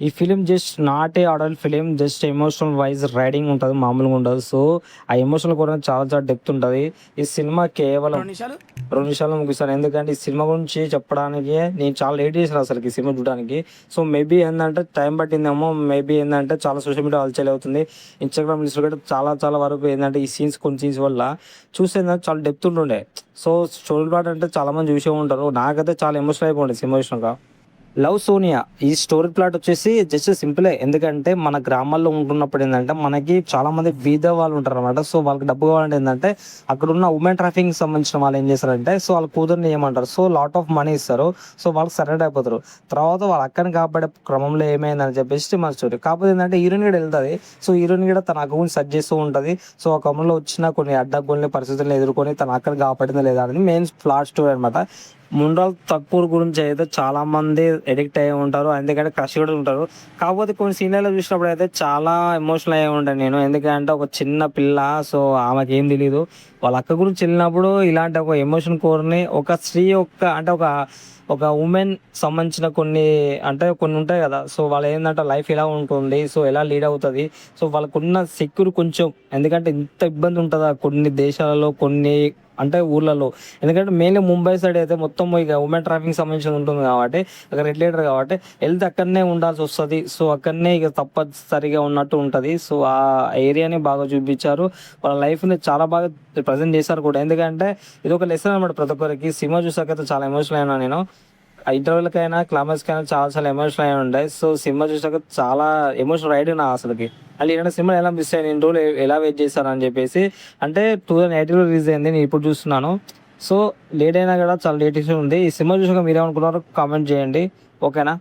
ఈ film just not a adult film, just emotional wise riding ఉంటది, మామూలుగా ఉండదు. సో, ఆ ఎమోషనల్ కూడా చాలా చాలా డెప్త్ ఉంటది. ఈ సినిమా కేవలం 2 నిమిషాల్లో ముగిస్తాను. ఎందుకంటే ఈ సినిమా గురించి చెప్పడానికి నేను చాలా లేట్ చేశాను అసలకి ఈ సినిమా చూడడానికి. సో, మేబీ ఏందంటే టైం పట్టిందేమో, మేబీ ఏందంటే చాలా సోషల్ మీడియా హల్చల్ అవుతుంది. ఇన్‌స్టాగ్రామ్ రీల్స్‌లో కూడా చాలా చాలా వరకు ఏందంటే ఈ కొన్ని సీన్స్ వల్ల చూస్తే ఏందంటే చాలా డెప్త్ ఉంటుండే. సో, స్టోరీ ప్లాట్ అంటే చాలా మంది చూసే ఉంటారు. నాకైతే చాలా ఎమోషనల్ అయిపోయింది సినిమా చూసినాక. 'లవ్ సోనియా' ఈ స్టోరీ ప్లాట్ వచ్చేసి జస్ట్ సింపులే. ఎందుకంటే మన గ్రామాల్లో ఉంటున్నప్పుడు ఏందంటే మనకి చాలామంది బీద వాళ్ళు ఉంటారనమాట. సో, వాళ్ళకి డబ్బు కావాలంటే ఏందంటే అక్కడున్న ఉమెన్ ట్రాఫికింగ్‌కి సంబంధించిన వాళ్ళు ఏం చేస్తారంటే సో, వాళ్ళ కూతుర్ని ఏయమంటారు. సో, లాట్ ఆఫ్ మనీ ఇస్తారు. సో, వాళ్ళకి సరెండర్ అయిపోతారు. తర్వాత వాళ్ళ అక్కని కాపాడే క్రమంలో ఏమైందని చెప్పేసి మన స్టోరీ. కాకపోతే ఏందంటే హీరోయిన్ కూడా ఎళ్తది. సో, హీరోయిన్ కూడా తన అకౌంట్ సెర్చ్ చేస్తూ ఉంటది. సో, ఆ క్రమంలో వచ్చిన కొన్ని అడ్డంకుల్ని, పరిస్థితులను ఎదుర్కొని తన అక్కని కాపాడిందా లేదా అనేది మెయిన్ ప్లాట్ స్టోరీ అనమాట. ముండ్రాల్ తక్కువ గురించి అయితే చాలా మంది ఎడిక్ట్ అయ్యి ఉంటారు. ఎందుకంటే క్రష్ కూడా ఉంటారు. కాకపోతే కొన్ని సీన్‌లలో చూసినప్పుడు అయితే చాలా ఎమోషనల్ అయ్యి ఉంటాను నేను. ఎందుకంటే ఒక చిన్న పిల్ల, సో, ఆమెకేం తెలీదు. వాళ్ళ అక్క గురించి వెళ్ళినప్పుడు ఇలాంటి ఒక ఎమోషన్ కోర్‌ని ఒక స్త్రీ యొక్క అంటే ఒక వుమెన్ సంబంధించిన కొన్ని అంటే కొన్ని ఉంటాయి కదా! సో, వాళ్ళేందంటే లైఫ్ ఎలా ఉంటుంది? సో, ఎలా లీడ్ అవుతది? సో, వాళ్ళకున్న సెక్యూర్ కొంచెం ఎందుకంటే ఇంత ఇబ్బంది ఉంటదా కొన్ని దేశాలలో, కొన్ని అంటే ఊర్లలో. ఎందుకంటే మెయిన్‌లీ ముంబై సైడ్ అయితే మొత్తం ఇక ఉమెన్ ట్రాఫికింగ్‌కి సంబంధించింది ఉంటుంది కాబట్టి, అక్కడ రెడ్ లైటర్ కాబట్టి ఎళ్తే అక్కడనే ఉండాల్సొస్తది. సో, అక్కడనే ఇక తప్పనిసరిగా ఉన్నట్టు ఉంటది. సో, ఆ ఏరియాని బాగా చూపించారు. వాళ్ళ లైఫ్‌ని చాలా బాగా ప్రెజెంట్ చేశారు కూడా. ఎందుకంటే ఇదొక లెసన్ అనమాట ప్రతి ఒక్కరికి. సినిమా చూసాకైతే చాలా ఎమోషనల్ అయినా నేను. ఆ ఇంటర్వెల్‌కైనా, క్లైమాక్స్‌కైనా చాలా చాలా ఎమోషనల్ అయి ఉండే. సో, సినిమా చూసాక చాలా ఎమోషనల్ రైడ్ నా అసలకి. మళ్ళీ ఇలాంటి సినిమాలు ఎలా మిస్ అయ్యాను, ఇన్ని రోజులు ఎలా వెయిట్ చేశానని చెప్పేసి. అంటే 2018లో రిలీజ్ అయింది. నేను ఇప్పుడు చూస్తున్నాను. సో, లేట్ అయినా కూడా చాలా లేటెస్ట్‌గా ఉంది. ఈ సినిమా చూసాక మీరేమనుకున్నారో కామెంట్ చేయండి. ఓకేనా?